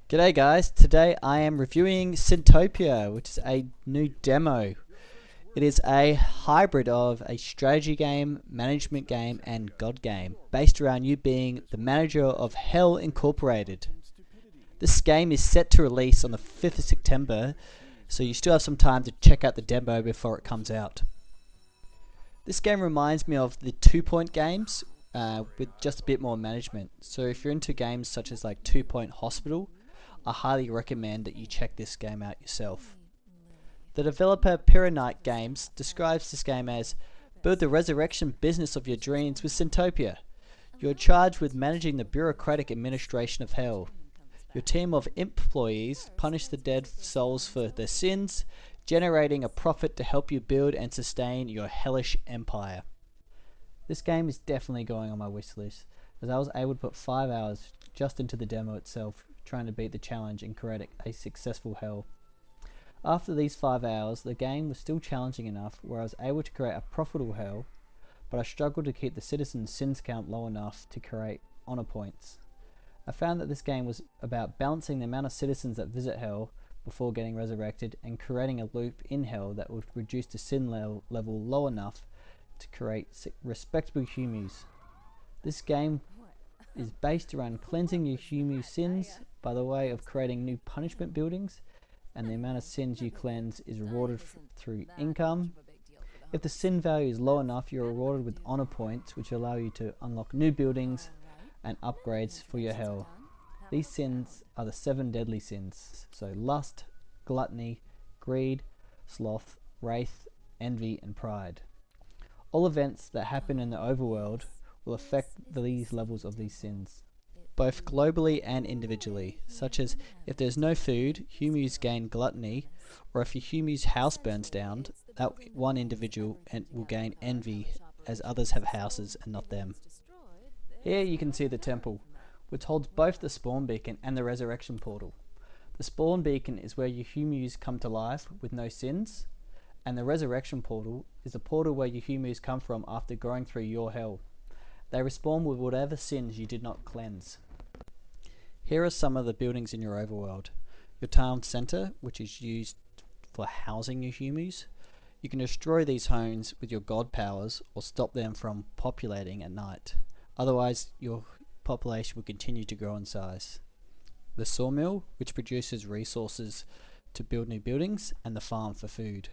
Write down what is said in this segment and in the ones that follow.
G'day guys, today I am reviewing Sintopia, which is a new demo. It is a hybrid of a strategy game, management game and god game, based around you being the manager of Hell Incorporated. This game is set to release on the 5th of September, so you still have some time to check out the demo before it comes out. This game reminds me of the 2 Point games, with just a bit more management. So if you're into games such as like 2 Point Hospital, I highly recommend that you check this game out yourself. The developer Pyranite Games describes this game as build the resurrection business of your dreams with Sintopia. You're charged with managing the bureaucratic administration of hell. Your team of Imployees punish the dead souls for their sins, generating a profit to help you build and sustain your hellish empire. This game is definitely going on my wish list, as I was able to put 5 hours just into the demo itself, trying to beat the challenge and create a successful hell. After these 5 hours, the game was still challenging enough where I was able to create a profitable hell, but I struggled to keep the citizens' sins count low enough to create honor points. I found that this game was about balancing the amount of citizens that visit hell before getting resurrected and creating a loop in hell that would reduce the sin level low enough to create respectable Humus. This game is based around cleansing your Humus sins by the way of creating new punishment buildings, and the amount of sins you cleanse is rewarded through income. If the sin value is low enough, you're rewarded with honor points, which allow you to unlock new buildings and upgrades for your hell. These sins are the 7 deadly sins, so lust, gluttony, greed, sloth, wrath, envy and pride. All events that happen in the overworld will affect these levels of these sins, both globally and individually, such as if there's no food, Humus gain gluttony, or if your Humus house burns down, that one individual will gain envy, as others have houses and not them. Here you can see the temple, which holds both the spawn beacon and the resurrection portal. The spawn beacon is where your Humus come to life with no sins, and the resurrection portal is the portal where your Humus come from after going through your hell. They respawn with whatever sins you did not cleanse. Here are some of the buildings in your overworld. Your town centre, which is used for housing your Humus. You can destroy these homes with your god powers or stop them from populating at night. Otherwise, your population will continue to grow in size. The sawmill, which produces resources to build new buildings, and the farm for food.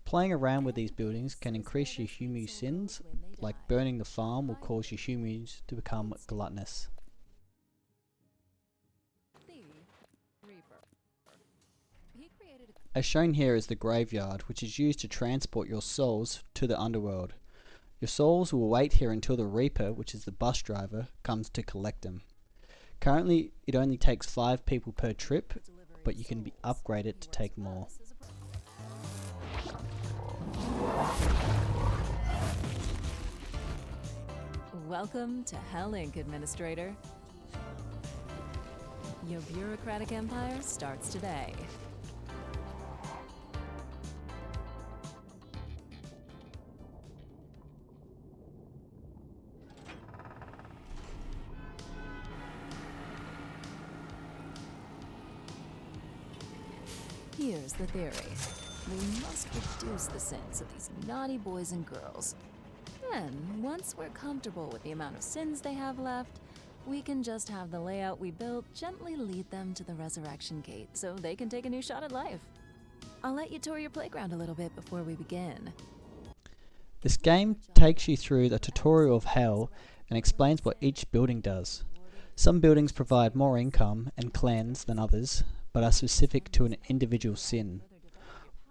Playing around with these buildings can increase your Humus sins, like burning the farm will cause your Humus to become gluttonous. As shown here is the graveyard, which is used to transport your souls to the Underworld. Your souls will wait here until the Reaper, which is the bus driver, comes to collect them. Currently, it only takes 5 people per trip, but you can be upgraded to take more. Welcome to Hell Inc., Administrator. Your bureaucratic empire starts today. Here's the theory. We must reduce the sins of these naughty boys and girls. Then, once we're comfortable with the amount of sins they have left, we can just have the layout we built gently lead them to the resurrection gate so they can take a new shot at life. I'll let you tour your playground a little bit before we begin. This game takes you through the tutorial of hell and explains what each building does. Some buildings provide more income and cleanse than others, but are specific to an individual sin,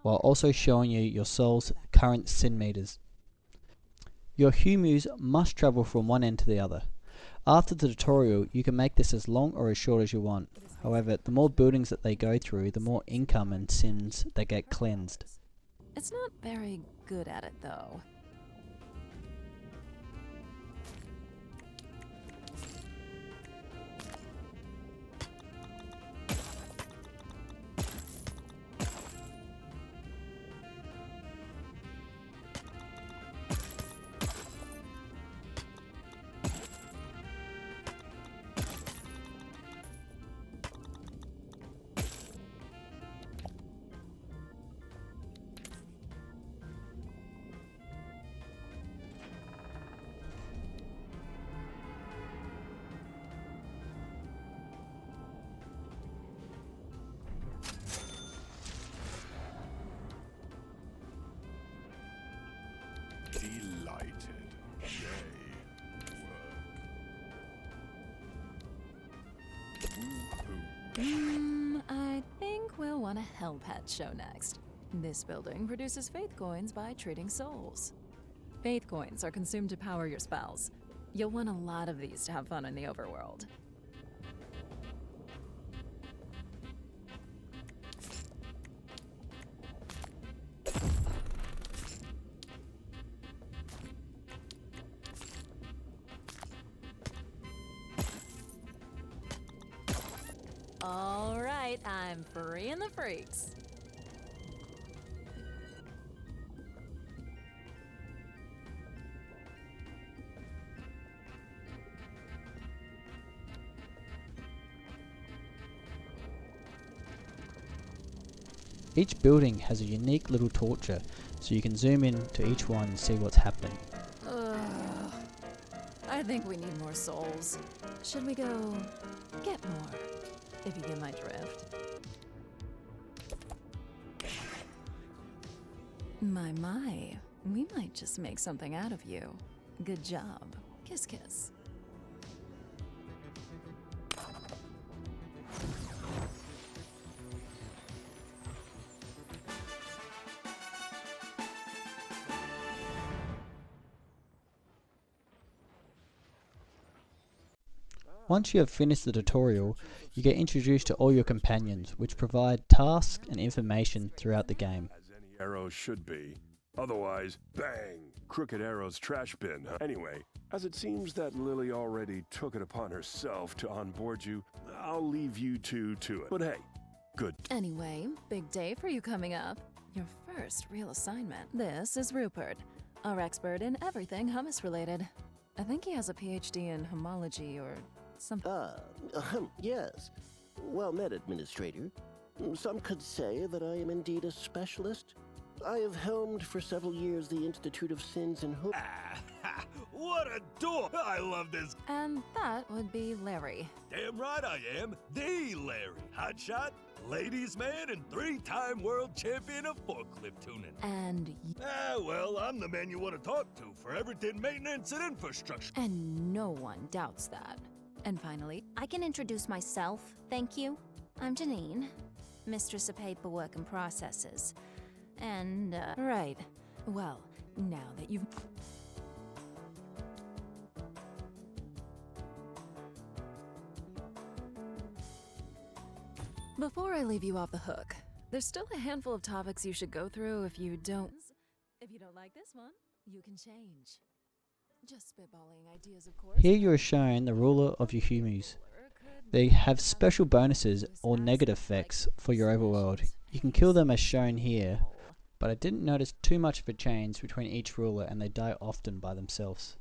while also showing you your soul's current sin meters. Your Humus must travel from one end to the other. After the tutorial, you can make this as long or as short as you want. However, the more buildings that they go through, the more income and sins they get cleansed. It's not very good at it, though. I think we'll want a Hell Pet show next. This building produces faith coins by trading souls. Faith coins are consumed to power your spells. You'll want a lot of these to have fun in the overworld. All right, I'm freeing the freaks. Each building has a unique little torture, so you can zoom in to each one and see what's happening. Ugh. I think we need more souls. Should we go get more? If you get my drift. My, we might just make something out of you. Good job. Kiss, kiss. Once you have finished the tutorial, you get introduced to all your companions, which provide tasks and information throughout the game. As any arrow should be. Otherwise, bang! Crooked Arrow's trash bin. Huh? Anyway, as it seems that Lily already took it upon herself to onboard you, I'll leave you two to it. But hey, good. Anyway, big day for you coming up. Your first real assignment. This is Rupert, our expert in everything hummus related. I think he has a PhD in homology or something. Yes. Well met, Administrator. Some could say that I am indeed a specialist. I have helmed for several years the Institute of Sins and Hope. What a dork! I love this. And that would be Larry. Damn right I am. The Larry. Hotshot, ladies man, and 3-time world champion of forklift tuning. And Well, I'm the man you want to talk to for everything maintenance and infrastructure. and no one doubts that. And finally, I can introduce myself, thank you. I'm Janine, Mistress of Paperwork and Processes. And, right. Well, now that you've Before I leave you off the hook, there's still a handful of topics you should go through if you don't like this one, you can change. Just spitballing ideas, of course. Here you are shown the ruler of your Humus. They have special bonuses or negative effects for your overworld. You can kill them as shown here, but I didn't notice too much of a change between each ruler and they die often by themselves.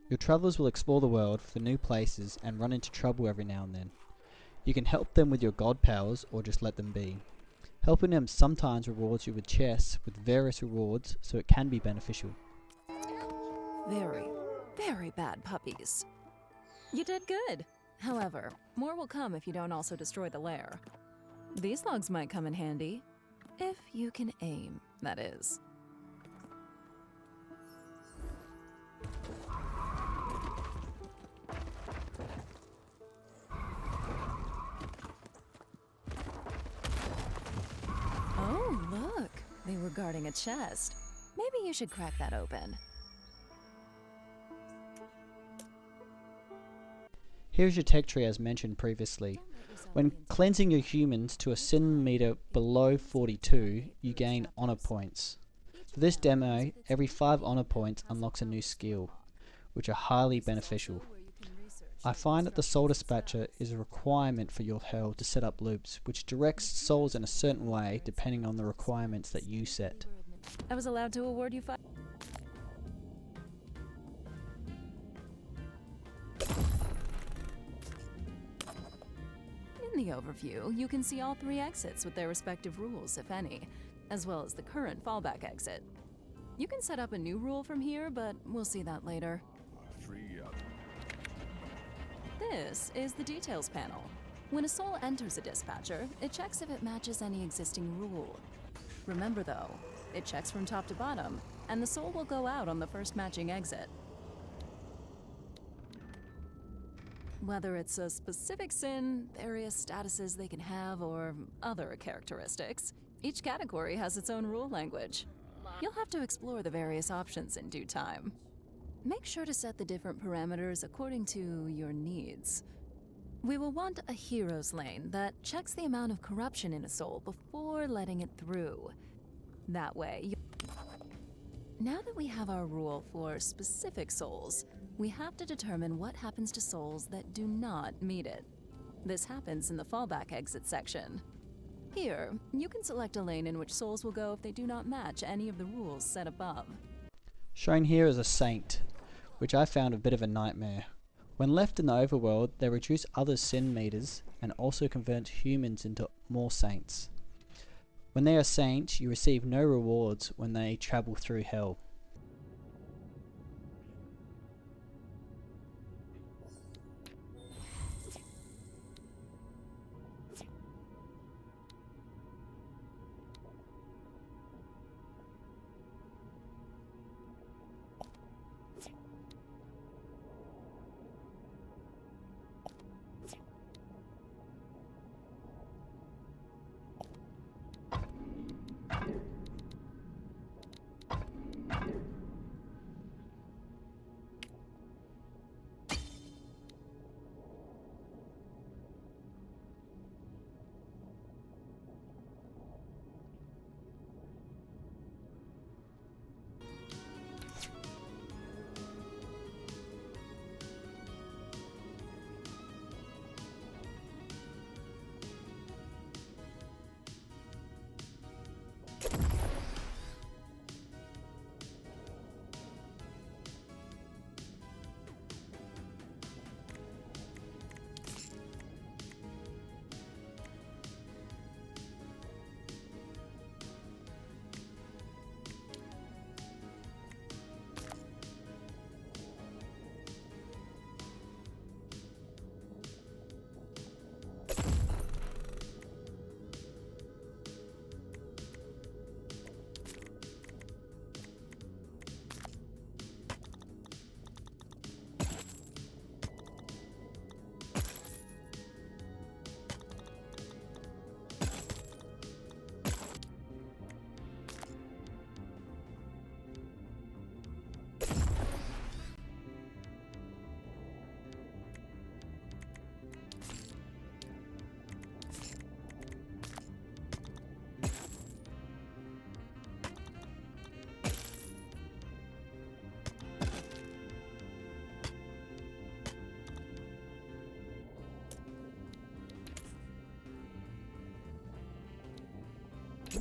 Your travellers will explore the world for new places and run into trouble every now and then. You can help them with your god powers or just let them be. Helping them sometimes rewards you with chests with various rewards, so it can be beneficial. Very, very bad puppies. You did good. However, more will come if you don't also destroy the lair. These logs might come in handy. If you can aim, that is. Oh, look! They were guarding a chest. Maybe you should crack that open. Here's your tech tree as mentioned previously. When cleansing your humans to a sin meter below 42, you gain honor points. For this demo, every 5 honor points unlocks a new skill. which are highly beneficial. I find that the soul dispatcher is a requirement for your hell to set up loops, which directs souls in a certain way depending on the requirements that you set. I was allowed to award you 5. In the overview, you can see all 3 exits with their respective rules, if any, as well as the current fallback exit. You can set up a new rule from here, but we'll see that later. This is the details panel. When a soul enters a dispatcher, it checks if it matches any existing rule. Remember though, it checks from top to bottom, and the soul will go out on the first matching exit. Whether it's a specific sin, various statuses they can have, or other characteristics, each category has its own rule language. You'll have to explore the various options in due time. Make sure to set the different parameters according to your needs. We will want a hero's lane that checks the amount of corruption in a soul before letting it through. That way, now that we have our rule for specific souls, we have to determine what happens to souls that do not meet it. This happens in the fallback exit section. Here, you can select a lane in which souls will go if they do not match any of the rules set above. Shown here is a saint, which I found a bit of a nightmare. When left in the overworld, they reduce other sin meters and also convert humans into more saints. When they are saints, you receive no rewards when they travel through hell.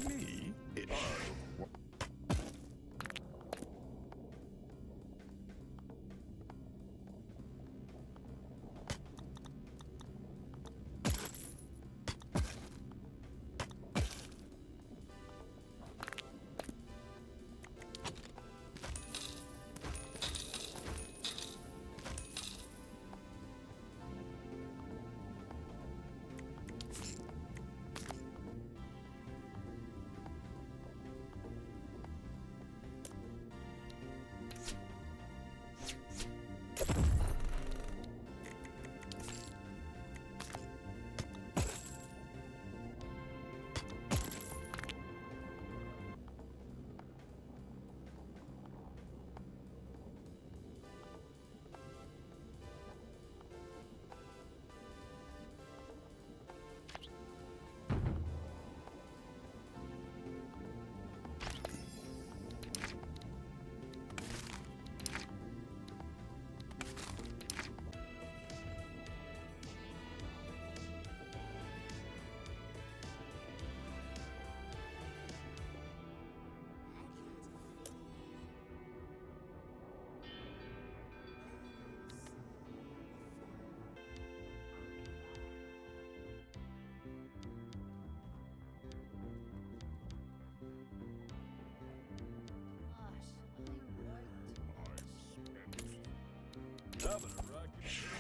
Me? Hellish.